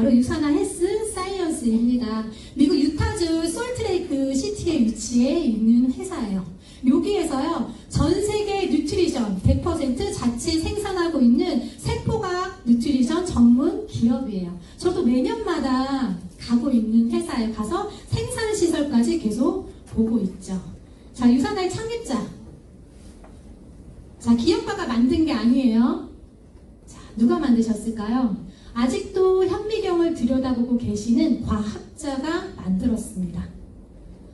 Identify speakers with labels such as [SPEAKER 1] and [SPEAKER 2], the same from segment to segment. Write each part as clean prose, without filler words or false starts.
[SPEAKER 1] 바로 유산화 헬스 사이언스입니다. 미국 유타주 솔트레이크 시티에 위치해 있는 회사예요. 여기에서요, 전 세계 뉴트리션 100% 자체 생산하고 있는 세포과학 뉴트리션 전문 기업이에요. 저도 매년마다 가고 있는 회사에 가서 생산 시설까지 계속 보고 있죠. 자, 유산화의 창립자. 자, 기업가가 만든 게 아니에요. 자, 누가 만드셨을까요? 아직도 현미경을 들여다보고 계시는 과학자가 만들었습니다.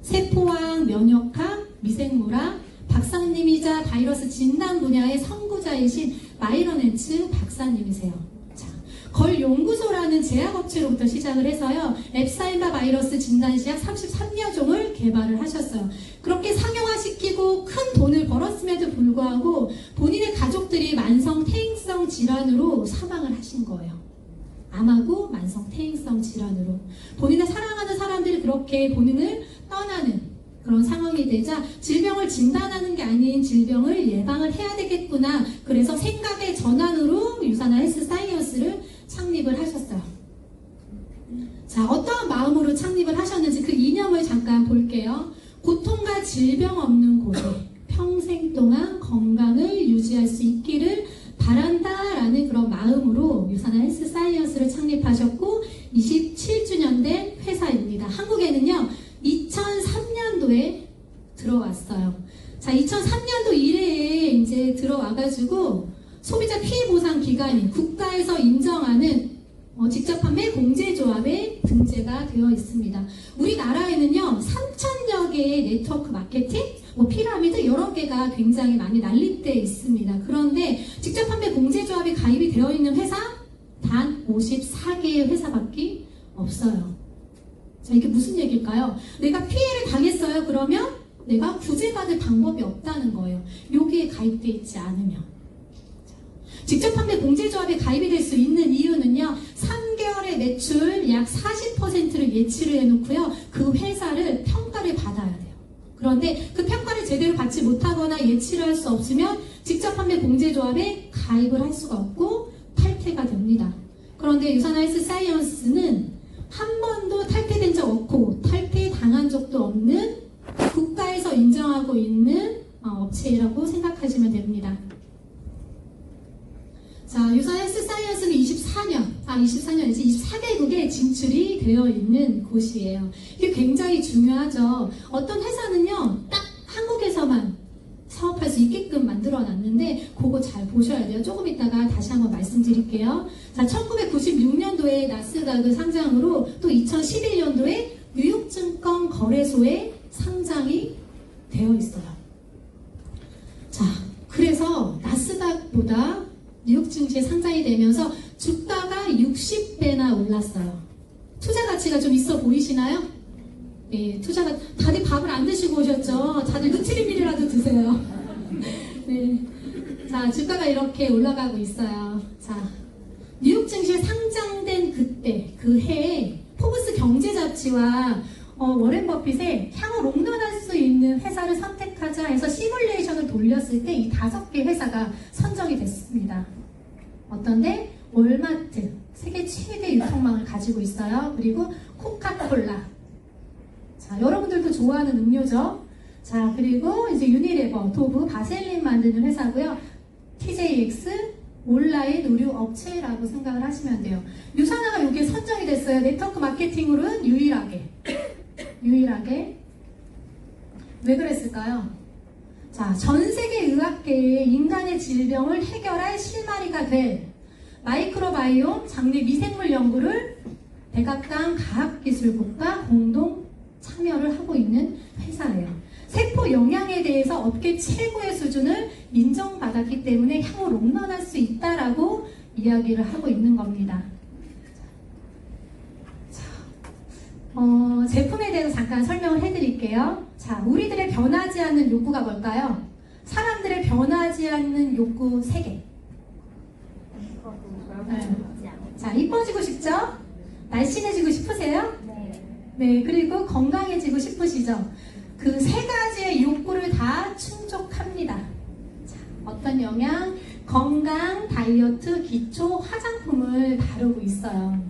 [SPEAKER 1] 세포학, 면역학, 미생물학, 박사님이자 바이러스 진단 분야의 선구자이신 마이런 헨츠 박사님이세요. 자, 걸 연구소라는 제약업체로부터 시작을 해서요, 앱사인바 바이러스 진단 시약 33여 종을 개발을 하셨어요. 그렇게 상용화시키고 큰 돈을 벌었음에도 불구하고 본인의 가족들이 만성 퇴행성 질환으로 사망을 하신 거예요. 암하고 만성 퇴행성 질환으로 본인의 사랑하는 사람들이 그렇게 본인을 떠나는 그런 상황이 되자 질병을 진단하는 게 아닌 질병을 예방을 해야 되겠구나. 그래서 생각의 전환으로 유산화 헬스 사이언스를 창립을 하셨어요. 자, 어떠한 마음으로 창립을 하셨는지 그 이념을 잠깐 볼게요. 고통과 질병 없는 곳에 평생 동안 건강을 유지할 수 있기를 바란다라는 그런 마음으로 유산화 헬스 사이언스를 창립하셨고 27주년 된 회사입니다. 한국에는요 2003년도에 들어왔어요. 자, 2003년도 이래에 이제 들어와가지고 소비자 피해 보상 기관이 국가에서 인정하는 직접 판매 공제조합에 등재가 되어 있습니다. 우리나라에는요 3,000여 개의 네트워크 마케팅, 피라미드 여러 개가 굉장히 많이 난립되어 있습니다. 그런데 직접 판매 공제조합에 가입이 되어 있는 회사 단 54개의 회사밖에 없어요. 자, 이게 무슨 얘기일까요? 내가 피해를 당했어요. 그러면 내가 구제받을 방법이 없다는 거예요. 여기에 가입되어 있지 않으면. 직접 판매 공제조합에 가입이 될 수 있는 이유는요, 3개월의 매출 약 40%를 예치를 해놓고요, 그 회사를 평가를 받아야 돼요. 그런데 그 평가를 제대로 받지 못하거나 예치를 할 수 없으면 직접 판매 공제조합에 가입을 할 수가 없고 탈퇴가 됩니다. 그런데 유산화 헬스 사이언스는 한 번도 탈퇴된 적 없고 탈퇴 당한 적도 없는 국가에서 인정하고 있는 업체라고 생각하시면 됩니다. 자, 유산화 헬스 사이언스는 24년이지 24개국에 진출이 되어 있는 곳이에요. 이게 굉장히 중요하죠. 어떤 회사는요, 딱 한국에서만 사업할 수 있게끔 만들어 놨는데 그거 잘 보셔야 돼요. 조금 이따가 다시 한번 말씀드릴게요. 자, 1996년도에 나스닥 상장으로 또 2011년도에 뉴욕증권 거래소에 상장이 되어 있어요. 자, 그래서 나스닥보다 뉴욕 증시에 상장이 되면서 주가가 60배나 올랐어요. 투자 가치가 좀 있어 보이시나요? 네, 투자가 다들 밥을 안 드시고 오셨죠? 다들 누트리밀이라도 드세요. 네, 자, 주가가 이렇게 올라가고 있어요. 자, 뉴욕 증시에 상장된 그때 그 해에 포브스 경제 잡지와 워렌 버핏의 향후 롱런할 수 있는 회사를 선택하자 해서 시뮬레이션을 돌렸을 때 이 5개 회사가 선정이 됐습니다. 어떤데? 월마트, 세계 최대 유통망을 가지고 있어요. 그리고 코카콜라. 자, 여러분들도 좋아하는 음료죠. 자, 그리고 이제 유니레버, 도브, 바셀린 만드는 회사고요. TJX, 온라인 의류 업체라고 생각을 하시면 돼요. 유산화가 여기에 선정이 됐어요. 네트워크 마케팅으로는 유일하게. 왜 그랬을까요? 자, 전 세계 의학계에 인간의 질병을 해결할 실마리가 될 마이크로바이옴 장내 미생물 연구를 백악관 과학기술국과 공동 참여를 하고 있는 회사예요. 세포 영양에 대해서 업계 최고의 수준을 인정받았기 때문에 향후 롱런할 수 있다라고 이야기를 하고 있는 겁니다. 제품에 대해서 잠깐 설명을 해드릴게요. 자, 우리들의 변하지 않는 욕구가 뭘까요? 사람들의 변하지 않는 욕구 3개. 네. 자, 이뻐지고 싶죠? 날씬해지고 싶으세요? 네, 그리고 건강해지고 싶으시죠? 그 3가지의 욕구를 다 충족합니다. 자, 어떤 영양? 건강, 다이어트, 기초, 화장품을 다루고 있어요.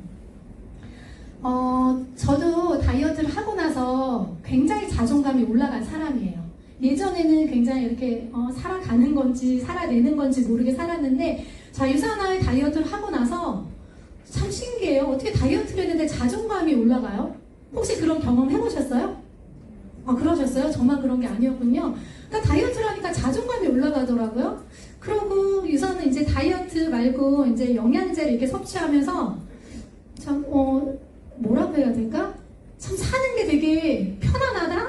[SPEAKER 1] 저도 다이어트를 하고 나서 굉장히 자존감이 올라간 사람이에요. 예전에는 굉장히 이렇게 살아가는 건지 살아내는 건지 모르게 살았는데, 자, 유산화의 다이어트를 하고 나서 참 신기해요. 어떻게 다이어트를 했는데 자존감이 올라가요? 혹시 그런 경험 해보셨어요? 그러셨어요? 저만 그런 게 아니었군요. 그러니까 다이어트를 하니까 자존감이 올라가더라고요. 그러고 유산은 이제 다이어트 말고 이제 영양제를 이렇게 섭취하면서 참, 뭐라고 해야 될까? 참 사는 게 되게 편안하다?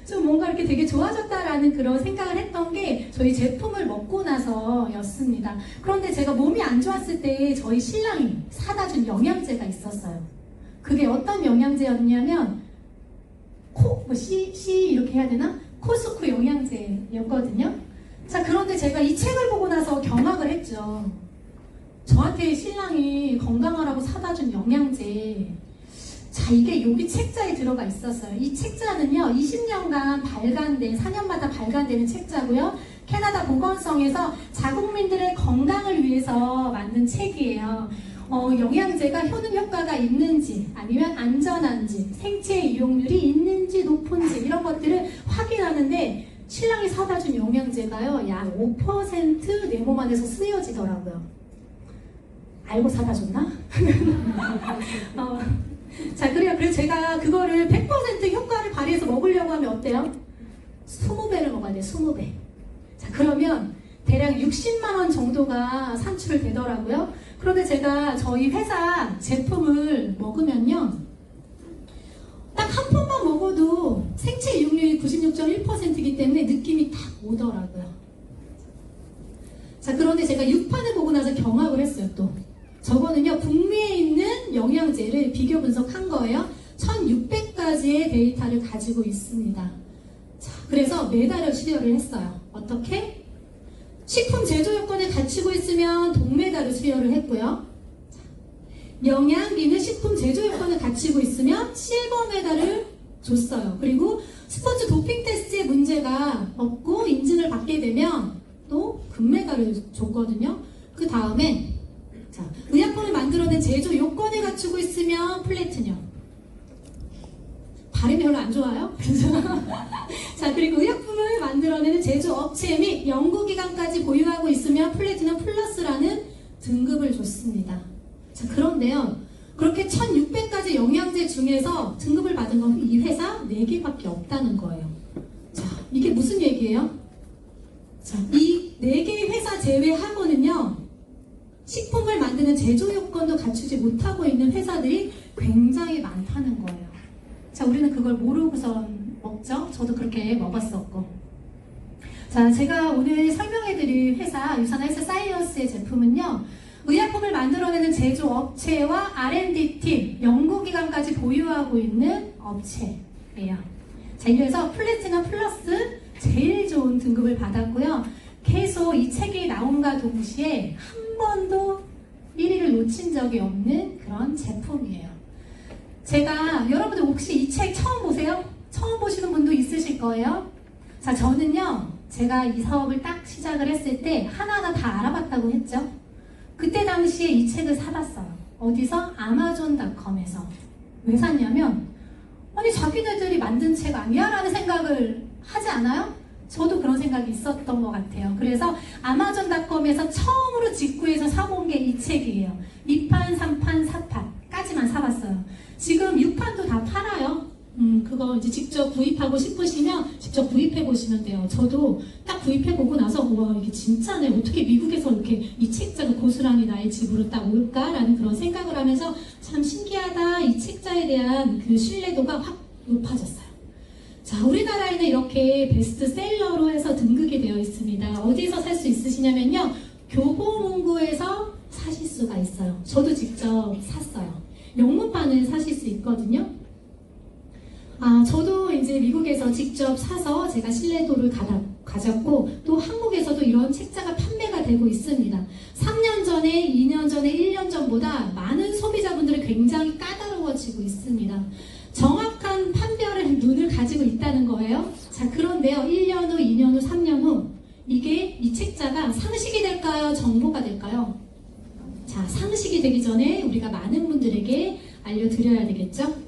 [SPEAKER 1] 좀 뭔가 이렇게 되게 좋아졌다라는 그런 생각을 했던 게 저희 제품을 먹고 나서였습니다. 그런데 제가 몸이 안 좋았을 때 저희 신랑이 사다 준 영양제가 있었어요. 그게 어떤 영양제였냐면 C 이렇게 해야 되나? 코스코 영양제였거든요. 자, 그런데 제가 이 책을 보고 나서 경악을 했죠. 저한테 신랑이 건강하라고 사다 준 영양제. 자, 이게 여기 책자에 들어가 있었어요. 이 책자는요, 20년간 발간된, 4년마다 발간되는 책자고요. 캐나다 보건성에서 자국민들의 건강을 위해서 만든 책이에요. 영양제가 효능 효과가 있는지, 아니면 안전한지, 생체 이용률이 있는지, 높은지, 이런 것들을 확인하는데, 신랑이 사다 준 영양제가요, 약 5% 내 몸 안에서 쓰여지더라고요. 알고 사다 줬나? 자, 그래서 제가 그거를 100% 효과를 발휘해서 먹으려고 하면 어때요? 20배를 먹어야 돼요, 20배. 자, 그러면 대략 60만원 정도가 산출이 되더라고요. 그런데 제가 저희 회사 제품을 먹으면요, 딱 한 폰만 먹어도 생체 이용률이 96.1%이기 때문에 느낌이 딱 오더라고요. 자, 그런데 제가 6판을 보고 나서 경악을 했어요, 또. 저거는요, 북미에 있는 영양제를 비교 분석한 거예요. 1600가지의 데이터를 가지고 있습니다. 자, 그래서 메달을 수여를 했어요. 어떻게? 식품 제조 요건을 갖추고 있으면 동메달을 수여를 했고요. 자, 영양비는 식품 제조 요건을 갖추고 있으면 실버 메달을 줬어요. 그리고 스포츠 도핑 테스트에 문제가 없고 인증을 받게 되면 또 금메달을 줬거든요. 그 다음에 자, 의약품을 만들어낸 제조 요건을 갖추고 있으면 플래티넘. 발음이 별로 안 좋아요? 자, 그리고 의약품을 만들어내는 제조업체 및 연구기관까지 보유하고 있으면 플래티넘 플러스라는 등급을 줬습니다. 자, 그런데요, 그렇게 1600가지 영양제 중에서 등급을 받은 건 이 회사 4개밖에 없다는 거예요. 자, 이게 무슨 얘기예요? 자, 이 4개의 회사 제외하고는요, 식품을 만드는 제조 요건도 갖추지 못하고 있는 회사들이 굉장히 많다는 거예요. 자, 우리는 그걸 모르고선 먹죠? 저도 그렇게 먹었었고. 자, 제가 오늘 설명해드릴 회사, 유산헬스 사이언스의 제품은요, 의약품을 만들어내는 제조업체와 R&D팀, 연구기관까지 보유하고 있는 업체예요. 자, 이래서 플래티넘 플러스 제일 좋은 등급을 받았고요. 계속 이 책이 나온과 동시에 한 번도 1위를 놓친 적이 없는 그런 제품이에요. 제가, 여러분들 혹시 이 책 처음 보세요? 처음 보시는 분도 있으실 거예요. 자, 저는요, 제가 이 사업을 딱 시작을 했을 때 하나하나 다 알아봤다고 했죠. 그때 당시에 이 책을 사봤어요. 어디서? 아마존닷컴에서. 왜 샀냐면, 아니, 자기네들이 만든 책 아니야? 라는 생각을 하지 않아요? 저도 그런 생각이 있었던 것 같아요. 그래서 아마존닷컴에서 처음으로 직구해서 사본 게 이 책이에요. 2판, 3판, 4판까지만 사봤어요. 지금 6판도 다 팔아요. 그거 이제 직접 구입하고 싶으시면 직접 구입해 보시면 돼요. 저도 딱 구입해 보고 나서 와, 이게 진짜네. 어떻게 미국에서 이렇게 이 책자가 고스란히 나의 집으로 딱 올까라는 그런 생각을 하면서 참 신기하다. 이 책자에 대한 그 신뢰도가 확 높아졌어요. 자, 우리나라에는 이렇게 베스트셀러로 해서 등극이 되어 있습니다. 어디서 살 수 있으시냐면요, 교보문고에서 사실 수가 있어요. 저도 직접 샀어요. 영문판을 사실 수 있거든요. 저도 이제 미국에서 직접 사서 제가 신뢰도를 가졌고, 또 한국에서도 이런 책자가 판매가 되고 있습니다. 3년 전에, 2년 전에, 1년 전보다 많은 소비자분들이 굉장히 까다로워지고 있습니다. 정확한 판별의 눈을 가지고 있다는 거예요. 자, 그런데요, 1년 후, 2년 후, 3년 후, 이 책자가 상식이 될까요? 정보가 될까요? 자, 상식이 되기 전에 우리가 많은 분들에게 알려드려야 되겠죠?